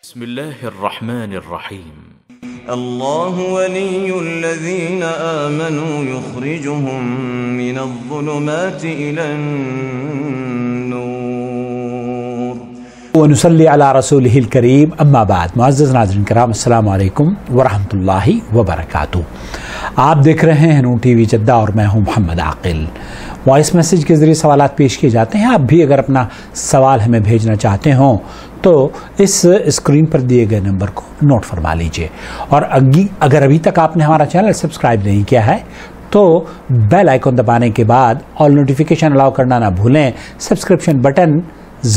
بسم الله الرحمن الرحيم الله ولي الذين آمنوا يخرجهم من الظلمات إلى النور ونصلي على رسوله الكريم اما بعد. معزز ناظرین کرام، السلام علیکم ورحمۃ اللہ وبرکاتہ. آپ دیکھ رہے ہیں نون ٹی وی جدہ اور میں ہوں محمد عاقل. وائس میسیج کے ذریعے سوالات پیش کیے جاتے ہیں. آپ بھی اگر اپنا سوال ہمیں بھیجنا چاہتے ہوں تو اس اسکرین پر دیے گئے نمبر کو نوٹ فرما لیجئے، اور اگر ابھی تک آپ نے ہمارا چینل سبسکرائب نہیں کیا ہے تو بیل آئیکن دبانے کے بعد آل نوٹیفیکیشن الاؤ کرنا نہ بھولیں. سبسکرپشن بٹن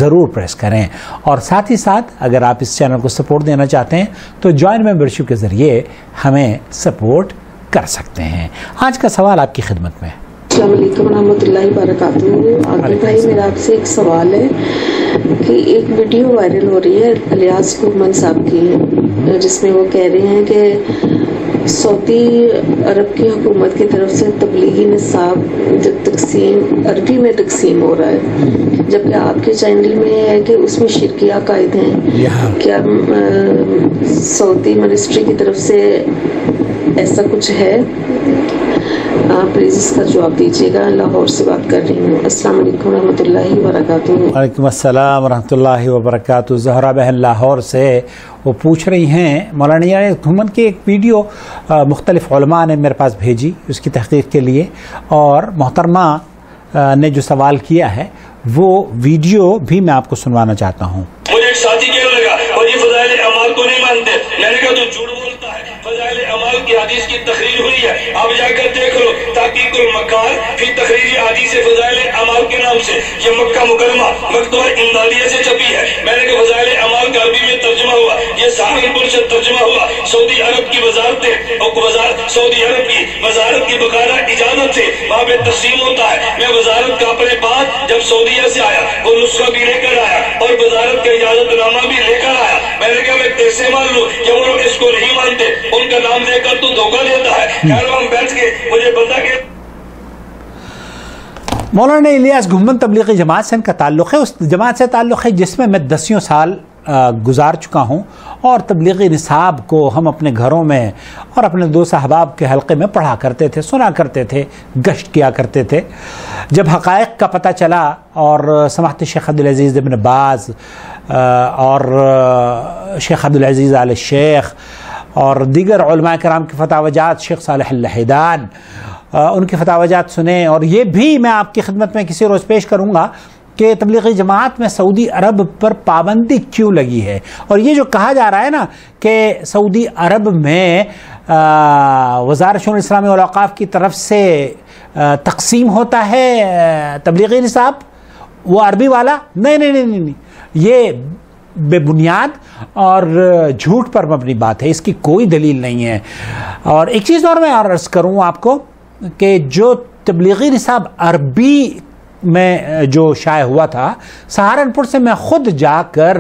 ضرور پریس کریں، اور ساتھ ہی ساتھ اگر آپ اس چینل کو سپورٹ دینا چاہتے ہیں تو جوائن ممبرشپ کے ذریعے ہمیں سپورٹ کر سکتے ہیں. آج کا سوال آپ کی خدمت میں. السلام علیکم ورحمۃ اللہ وبرکاتہ. عاقل بھائی، میرا آپ سے ایک سوال ہے کہ ایک ویڈیو وائرل ہو رہی ہے الیاس گھمن صاحب کی، جس میں وہ کہہ رہے ہیں کہ سعودی عرب کی حکومت کی طرف سے تبلیغی نصاب تقسیم عربی میں تقسیم ہو رہا ہے، جبکہ آپ کے چینل میں یہ ہے کہ اس میں شرکی عقائد ہیں. کیا سعودی منسٹری کی طرف سے ایسا کچھ ہے؟ پلیز اس کا جواب دیجیے گا. لاہور سے بات کر رہی ہوں. السلام علیکم ورحمۃ اللہ وبرکاتہ. وعلیکم السلام ورحمۃ اللہ وبرکاتہ. زہرا بہن لاہور سے وہ پوچھ رہی ہیں، مولانا گھمن کی ایک ویڈیو مختلف علماء نے میرے پاس بھیجی اس کی تحقیق کے لیے، اور محترمہ نے جو سوال کیا ہے وہ ویڈیو بھی میں آپ کو سنوانا چاہتا ہوں. مجھے ایک ساتھی کہنے لگا اور یہ فضائل اعمال کو نہیں مانتے. میں نے کہا تو جھوٹ بولتا ہے، فضائل اعمال کی حدیث کی تقریر ہوئی ہے، آپ جا کر دیکھ لو. تحقیق المکار فی تقریر حدیث فضائل اعمال کے نام سے یہ مکہ مکرمہ مکتبہ امدادیہ سے چھپی ہے. میں نے کہا فضائل اعمال کا عربی میں ترجمہ ہوا، یہ سہارنپور سے ترجمہ ہوا. سعودی عرب کی وزارتیں سعودی عرب کی وزارت کی باقاعدہ اجازت سے وہاں پہ تقسیم ہوتا ہے. میں وزارت کا اپنے پاس جب سعودیہ سے آیا وہ نسخہ بھی لے کر آیا اور وزارت کا اجازت نامہ بھی لے کر آیا. میں نے کہا میں کیسے مان لوں کہ وہ لوگ اس کو نہیں مانتے، ان کا نام لے کر تو دھوکہ دیتا ہے. خیر ہم بیٹھ کے مجھے بتا کہ مولانا الیاس گھمن تبلیغی جماعت سے ان کا تعلق ہے، اس جماعت سے تعلق ہے جس میں 10 سال گزار چکا ہوں، اور تبلیغی نصاب کو ہم اپنے گھروں میں اور اپنے دوست احباب کے حلقے میں پڑھا کرتے تھے، سنا کرتے تھے، گشت کیا کرتے تھے. جب حقائق کا پتہ چلا اور سماحت شیخ عبدالعزیز ابن باز اور شیخ عبدالعزیز آل الشیخ اور دیگر علماء کرام کی فتاوی جات، شیخ صالح الحیدان، ان کی فتاوی جات سنیں. اور یہ بھی میں آپ کی خدمت میں کسی روز پیش کروں گا کہ تبلیغی جماعت میں سعودی عرب پر پابندی کیوں لگی ہے. اور یہ جو کہا جا رہا ہے نا کہ سعودی عرب میں وزارت شؤون اسلامی والاوقاف کی طرف سے تقسیم ہوتا ہے تبلیغی نصاب، وہ عربی والا، نہیں، یہ بے بنیاد اور جھوٹ پر مبنی بات ہے، اس کی کوئی دلیل نہیں ہے. اور ایک چیز اور میں عرض کروں آپ کو کہ جو تبلیغی نصاب عربی میں جو شائع ہوا تھا، سہارنپور سے میں خود جا کر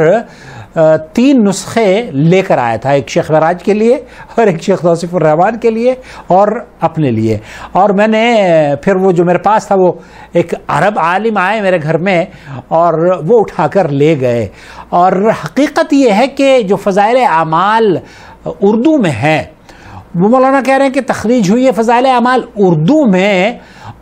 3 نسخے لے کر آیا تھا، ایک شیخ معراج کے لیے اور ایک شیخ توصیف الرحمان کے لیے اور اپنے لیے. اور میں نے پھر وہ جو میرے پاس تھا وہ ایک عرب عالم آئے میرے گھر میں اور وہ اٹھا کر لے گئے. اور حقیقت یہ ہے کہ جو فضائل اعمال اردو میں ہے، وہ مولانا کہہ رہے ہیں کہ تخریج ہوئی ہے فضائل اعمال اردو میں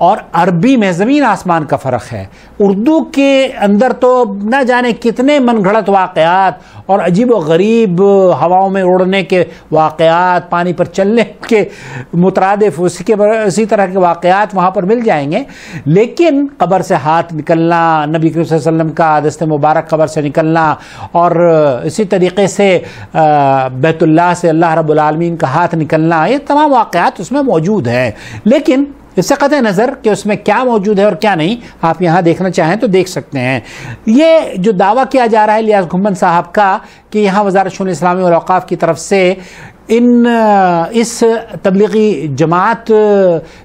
اور عربی میں زمین آسمان کا فرق ہے. اردو کے اندر تو نہ جانے کتنے من گھڑت واقعات اور عجیب و غریب ہواؤں میں اڑنے کے واقعات، پانی پر چلنے کے مترادف اسی طرح کے واقعات وہاں پر مل جائیں گے. لیکن قبر سے ہاتھ نکلنا، نبی کریم صلی اللہ علیہ وسلم کا دست مبارک قبر سے نکلنا، اور اسی طریقے سے بیت اللہ سے اللہ رب العالمین کا ہاتھ نکلنا، یہ تمام واقعات اس میں موجود ہیں. لیکن اس سے قطع نظر کہ اس میں کیا موجود ہے اور کیا نہیں، آپ یہاں دیکھنا چاہیں تو دیکھ سکتے ہیں. یہ جو دعویٰ کیا جا رہا ہے الیاس گھمن صاحب کا کہ یہاں وزارت شؤون اسلامی والاوقاف کی طرف سے اس تبلیغی جماعت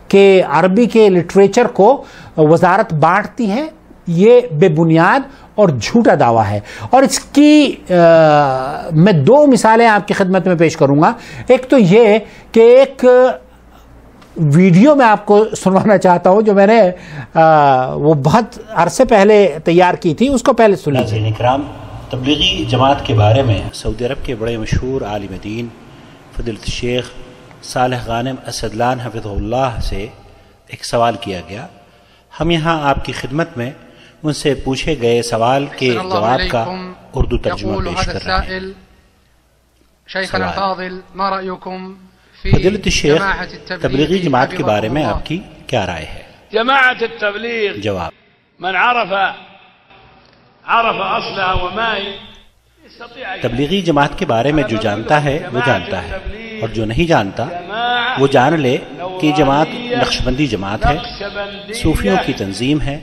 کے عربی کے لٹریچر کو وزارت بانٹتی ہے، یہ بے بنیاد اور جھوٹا دعویٰ ہے. اور اس کی میں 2 مثالیں آپ کی خدمت میں پیش کروں گا. ایک تو یہ کہ ایک ویڈیو میں آپ کو سنوانا چاہتا ہوں جو میں نے وہ بہت عرصے پہلے تیار کی تھی، اس کو پہلے سن لیجیے. تبلیغی جماعت کے بارے میں سعودی عرب کے بڑے مشہور عالم دین فضیلت الشیخ صالح غانم اسدلان حفظہ اللہ سے ایک سوال کیا گیا. ہم یہاں آپ کی خدمت میں ان سے پوچھے گئے سوال کے جواب کا اردو ترجمہ پیش کر رہے ہیں. فضیلت الشیخ، تبلیغی جماعت کے بارے میں آپ کی کیا رائے ہے؟ جماعت التبلیغ، جواب: من عرف اصلها وما تبلیغی جماعت کے بارے میں جو جانتا ہے وہ جانتا ہے، اور جو نہیں جانتا وہ جان لے کہ یہ جماعت نقشبندی جماعت ہے، صوفیوں کی تنظیم ہے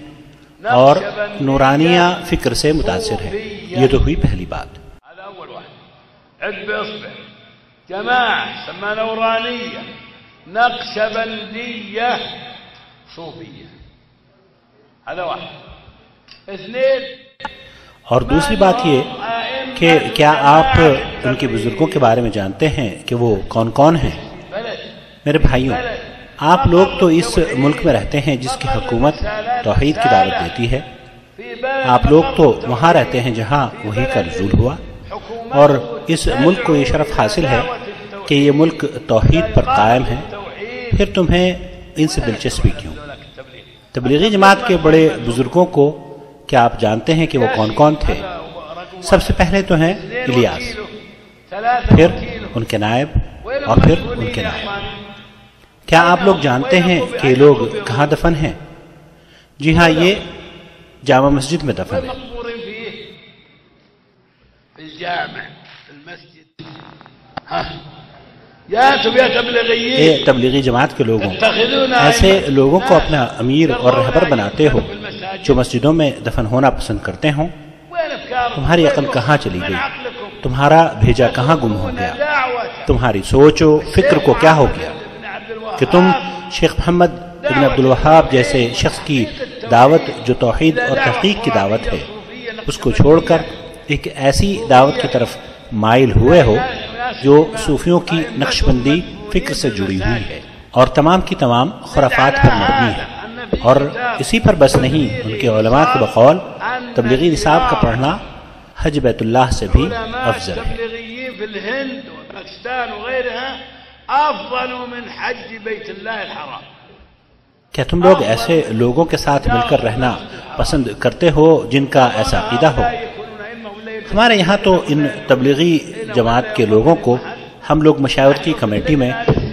اور نورانیہ فکر سے متاثر ہے. یہ تو ہوئی پہلی بات. جماعة سمى نورانية نقشبندية صوفية. هذا واحد. اثنين، اور دوسری بات یہ کہ کیا آپ ان کے بزرگوں کے بارے میں جانتے ہیں کہ وہ کون کون ہیں؟ میرے بھائیوں، آپ لوگ تو اس ملک میں رہتے ہیں جس کی حکومت توحید کی دعوت دیتی ہے. آپ لوگ تو وہاں رہتے ہیں جہاں وحی کا نزول ہوا، اور اس ملک کو یہ شرف حاصل ہے کہ یہ ملک توحید پر قائم ہے. پھر تمہیں ان سے دلچسپی کیوں؟ تبلیغی جماعت کے بڑے بزرگوں کو کیا آپ جانتے ہیں کہ وہ کون کون تھے؟ سب سے پہلے تو ہیں الیاس، پھر ان کے نائب، اور پھر ان کے نائب. کیا آپ لوگ جانتے ہیں کہ یہ لوگ کہاں دفن ہیں؟ جی ہاں، یہ جامع مسجد میں دفن ہے. اے تبلیغی جماعت کے لوگوں، ایسے لوگوں کو اپنا امیر اور رہبر بناتے ہو جو مسجدوں میں دفن ہونا پسند کرتے ہوں. تمہاری عقل کہاں چلی گئی؟ تمہارا بھیجا کہاں گم ہو گیا؟ تمہاری سوچ و فکر کو کیا ہو گیا کہ تم شیخ محمد ابن عبد الوہاب جیسے شخص کی دعوت جو توحید اور تحقیق کی دعوت ہے اس کو چھوڑ کر ایک ایسی دعوت کی طرف مائل ہوئے ہو جو صوفیوں کی نقشبندی فکر سے جڑی ہوئی ہے اور تمام کی تمام خرافات پر مبنی ہے. اور اسی پر بس نہیں، ان کے علماء کے بقول تبلیغی نصاب کا پڑھنا حج بیت اللہ سے بھی افضل ہے. کیا تم لوگ ایسے لوگوں کے ساتھ مل کر رہنا پسند کرتے ہو جن کا ایسا عقیدہ ہو؟ ہمارے یہاں تو ان تبلیغی جماعت کے لوگوں کو ہم لوگ مشاورتی کمیٹی میں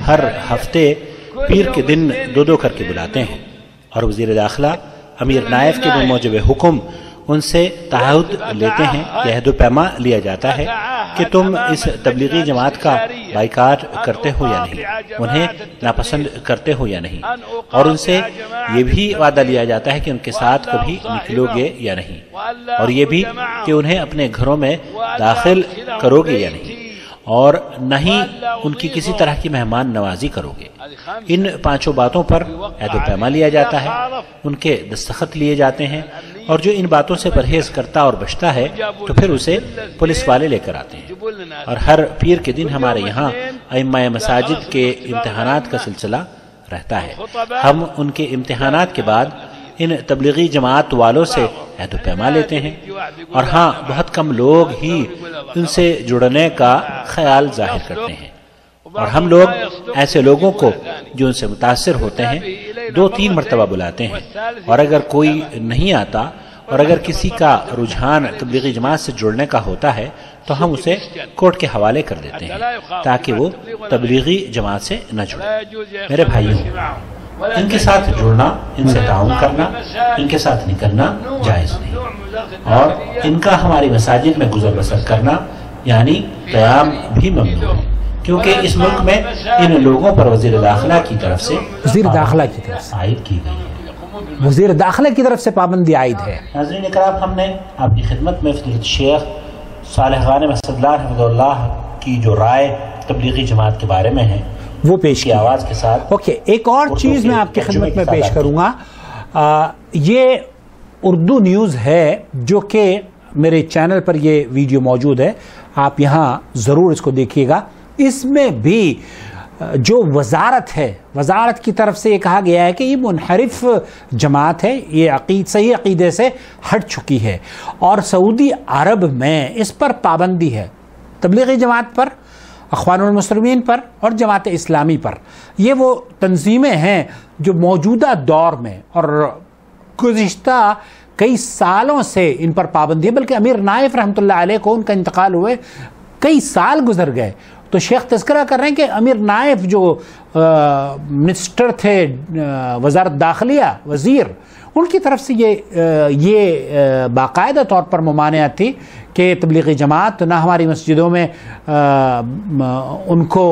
ہر ہفتے پیر کے دن دو کر کے بلاتے ہیں، اور وزیر داخلہ امیر نائف کے بموجب حکم ان سے تعہد لیتے ہیں، یہ عہد و پیما لیا جاتا ہے کہ تم اس تبلیغی جماعت کا بائیکاٹ کرتے ہو یا نہیں، انہیں ناپسند کرتے ہو یا نہیں، اور ان سے یہ بھی وعدہ لیا جاتا ہے کہ ان کے ساتھ کبھی نکلو گے یا نہیں، اور یہ بھی کہ انہیں اپنے گھروں میں داخل کرو گے یا نہیں، اور نہ ہی ان کی کسی طرح کی مہمان نوازی کرو گے. ان پانچوں باتوں پر عہد و پیما لیا جاتا ہے، ان کے دستخط لیے جاتے ہیں، اور جو ان باتوں سے پرہیز کرتا اور بچتا ہے تو پھر اسے پولیس والے لے کر آتے ہیں. اور ہر پیر کے دن ہمارے یہاں ائمہ مساجد کے امتحانات کا سلسلہ رہتا ہے. ہم ان کے امتحانات کے بعد ان تبلیغی جماعت والوں سے عہد و پیما لیتے ہیں، اور ہاں، بہت کم لوگ ہی ان سے جڑنے کا خیال ظاہر کرتے ہیں. اور ہم لوگ ایسے لوگوں کو جو ان سے متاثر ہوتے ہیں 2-3 مرتبہ بلاتے ہیں، اور اگر کوئی نہیں آتا اور اگر کسی کا رجحان تبلیغی جماعت سے جڑنے کا ہوتا ہے تو ہم اسے کورٹ کے حوالے کر دیتے ہیں تاکہ وہ تبلیغی جماعت سے نہ جڑے. میرے بھائیوں، ان کے ساتھ جڑنا، ان سے تعاون کرنا، ان کے ساتھ نکلنا جائز نہیں، اور ان کا ہماری مساجد میں گزر بسر کرنا یعنی قیام بھی ممنوع ہے، کیونکہ اس ملک میں ان لوگوں پر وزیر داخلہ کی طرف سے عائد کی گئی ہے. وزیر داخلہ کی طرف سے پابندی عائد ہے. ناظرین اکرام، ہم نے آپ کی خدمت میں فضیلت شیخ صالح غانم اسدلان حفظہ اللہ کی جو رائے تبلیغی جماعت کے بارے میں ہے وہ پیش کی آواز کے ساتھ. اوکے، ایک اور چیز میں آپ کی خدمت میں پیش کروں گا. یہ اردو نیوز ہے جو کہ میرے چینل پر یہ ویڈیو موجود ہے، آپ یہاں ضرور اس کو دیکھیے گا. اس میں بھی جو وزارت ہے، وزارت کی طرف سے یہ کہا گیا ہے کہ یہ منحرف جماعت ہے، یہ صحیح عقیدے سے ہٹ چکی ہے، اور سعودی عرب میں اس پر پابندی ہے، تبلیغی جماعت پر، اخوان المسلمین پر اور جماعت اسلامی پر۔ یہ وہ تنظیمیں ہیں جو موجودہ دور میں اور گزشتہ کئی سالوں سے ان پر پابندی ہے، بلکہ امیر نائف رحمۃ اللہ علیہ کو ان کا انتقال ہوئے کئی سال گزر گئے، تو شیخ تذکرہ کر رہے ہیں کہ امیر نائف جو منسٹر تھے، وزارت داخلیہ، وزیر، ان کی طرف سے یہ باقاعدہ طور پر ممانعت تھی کہ تبلیغی جماعت نہ ہماری مسجدوں میں ان کو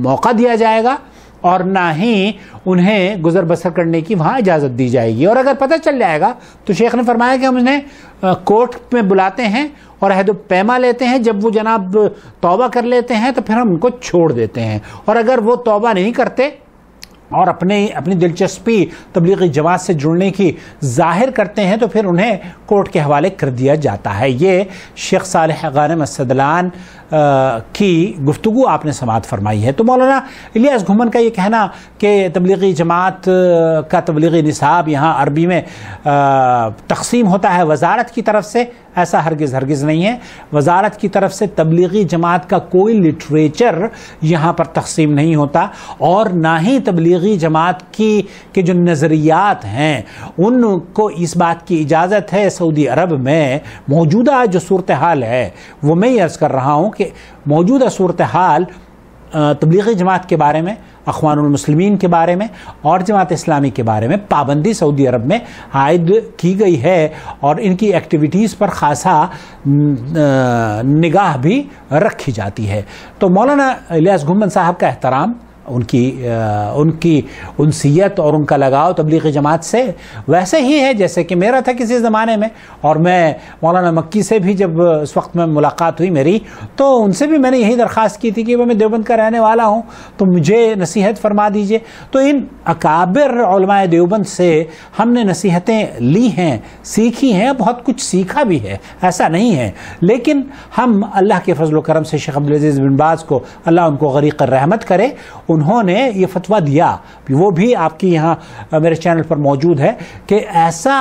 موقع دیا جائے گا اور نہ ہی انہیں گزر بسر کرنے کی وہاں اجازت دی جائے گی، اور اگر پتہ چل جائے گا تو شیخ نے فرمایا کہ ہم انہیں کورٹ میں بلاتے ہیں اور عہد و پیما لیتے ہیں، جب وہ جناب توبہ کر لیتے ہیں تو پھر ہم ان کو چھوڑ دیتے ہیں، اور اگر وہ توبہ نہیں کرتے اور اپنی دلچسپی تبلیغی جماعت سے جڑنے کی ظاہر کرتے ہیں تو پھر انہیں کورٹ کے حوالے کر دیا جاتا ہے۔ یہ شیخ صالح غانم السدلان کی گفتگو آپ نے سماعت فرمائی ہے۔ تو مولانا الیاس گھمن کا یہ کہنا کہ تبلیغی جماعت کا تبلیغی نصاب یہاں عربی میں تقسیم ہوتا ہے وزارت کی طرف سے، ایسا ہرگز نہیں ہے۔ وزارت کی طرف سے تبلیغی جماعت کا کوئی لٹریچر یہاں پر تقسیم نہیں ہوتا، اور نہ ہی تبلیغی جماعت کے جو نظریات ہیں ان کو اس بات کی اجازت ہے سعودی عرب میں۔ موجودہ جو صورتحال ہے وہ میں یہ عرض کر رہا ہوں کہ موجودہ صورتحال تبلیغی جماعت کے بارے میں، اخوان المسلمین کے بارے میں اور جماعت اسلامی کے بارے میں پابندی سعودی عرب میں عائد کی گئی ہے، اور ان کی ایکٹیویٹیز پر خاصا نگاہ بھی رکھی جاتی ہے۔ تو مولانا الیاس گھمن صاحب کا احترام، ان کی انسیت اور ان کا لگاؤ تبلیغی جماعت سے ویسے ہی ہے جیسے کہ میرا تھا کسی زمانے میں، اور میں مولانا مکی سے بھی جب اس وقت میں ملاقات ہوئی میری تو ان سے بھی میں نے یہی درخواست کی تھی کہ میں دیوبند کا رہنے والا ہوں تو مجھے نصیحت فرما دیجئے۔ تو ان اکابر علماء دیوبند سے ہم نے نصیحتیں لی ہیں، سیکھی ہیں، بہت کچھ سیکھا بھی ہے، ایسا نہیں ہے، لیکن ہم اللہ کے فضل و کرم سے شیخ عبدالعزیز بن باز کو اللہ ان کو غریق الرحمت کرے، انہوں نے یہ فتویٰ دیا، وہ بھی آپ کی یہاں میرے چینل پر موجود ہے، کہ ایسا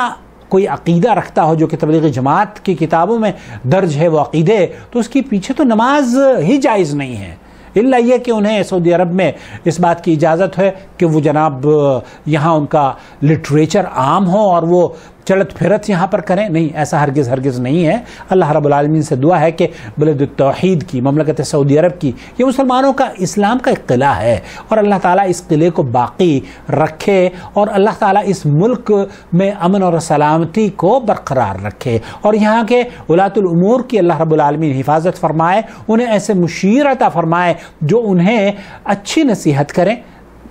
کوئی عقیدہ رکھتا ہو جو کہ تبلیغی جماعت کی کتابوں میں درج ہے وہ عقیدے، تو اس کی پیچھے تو نماز ہی جائز نہیں ہے، الا یہ کہ انہیں سعودی عرب میں اس بات کی اجازت ہے کہ وہ جناب یہاں ان کا لٹریچر عام ہو اور وہ چلت پھرت یہاں پر کریں، نہیں، ایسا ہرگز نہیں ہے۔ اللہ رب العالمین سے دعا ہے کہ بلد التوحید کی مملکت سعودی عرب کی یہ مسلمانوں کا اسلام کا ایک قلعہ ہے، اور اللہ تعالیٰ اس قلعے کو باقی رکھے، اور اللہ تعالیٰ اس ملک میں امن اور سلامتی کو برقرار رکھے، اور یہاں کے ولاۃ الامور کی اللہ رب العالمین حفاظت فرمائے، انہیں ایسے مشیر عطا فرمائے جو انہیں اچھی نصیحت کریں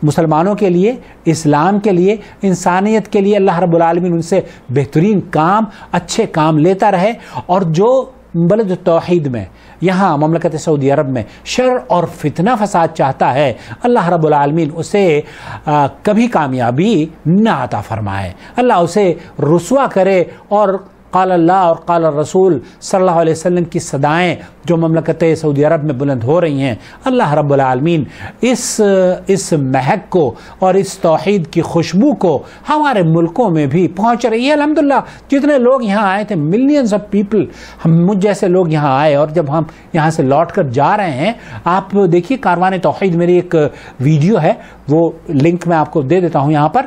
مسلمانوں کے لیے، اسلام کے لیے، انسانیت کے لیے۔ اللہ رب العالمین ان سے بہترین کام، اچھے کام لیتا رہے، اور جو بلد التوحید میں یہاں مملکت سعودی عرب میں شر اور فتنہ فساد چاہتا ہے، اللہ رب العالمین اسے کبھی کامیابی نہ عطا فرمائے، اللہ اسے رسوا کرے، اور قال اللہ اور قال الرسول صلی اللہ علیہ وسلم کی صدائیں جو مملکت سعودی عرب میں بلند ہو رہی ہیں، اللہ رب العالمین اس مہک کو اور اس توحید کی خوشبو کو ہمارے ملکوں میں بھی پہنچ رہی ہے۔ الحمدللہ جتنے لوگ یہاں آئے تھے، ملینز آف پیپل، مجھ جیسے لوگ یہاں آئے، اور جب ہم یہاں سے لوٹ کر جا رہے ہیں، آپ دیکھیے کاروان توحید میری ایک ویڈیو ہے، وہ لنک میں آپ کو دے دیتا ہوں یہاں پر،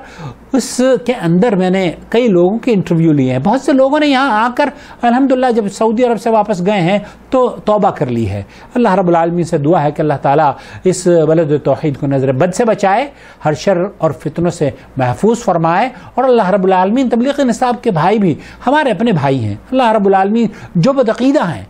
اس کے اندر میں نے کئی لوگوں کے انٹرویو لیے ہیں، بہت سے لوگوں نے یہاں آ کر الحمدللہ جب سعودی عرب سے واپس گئے ہیں تو توبہ کر لی ہے۔ اللہ رب العالمین سے دعا ہے کہ اللہ تعالیٰ اس بلد توحید کو نظر بد سے بچائے، ہر شر اور فتنوں سے محفوظ فرمائے، اور اللہ رب العالمین تبلیغی نصاب کے بھائی بھی ہمارے اپنے بھائی ہیں، اللہ رب العالمین جو بدعقیدہ ہیں،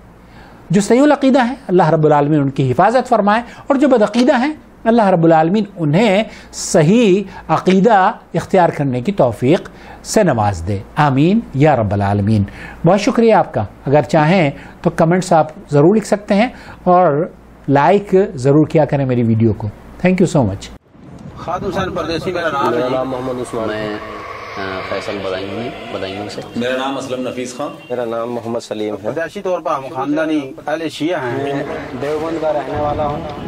جو صحیح العقیدہ ہیں، اللہ رب العالمین ان کی حفاظت فرمائے، اور جو بدعقیدہ ہیں اللہ رب العالمین انہیں صحیح عقیدہ اختیار کرنے کی توفیق سے نواز دے، آمین یا رب العالمین۔ بہت شکریہ آپ کا، اگر چاہیں تو کمنٹس آپ ضرور لکھ سکتے ہیں، اور لائک ضرور کیا کریں میری ویڈیو کو۔ تھینک یو سو مچ۔ خادم حسین پردیسی میرا نام محمد عثمان، میں فیصل بدایوں سے۔ میرا نام اسلم نفیس خان۔ میرا نام محمد سلیم ہے۔ پیدائشی طور پر ہم خاندانی اہل شیعہ ہیں، دیوبند کا رہنے والا ہوں۔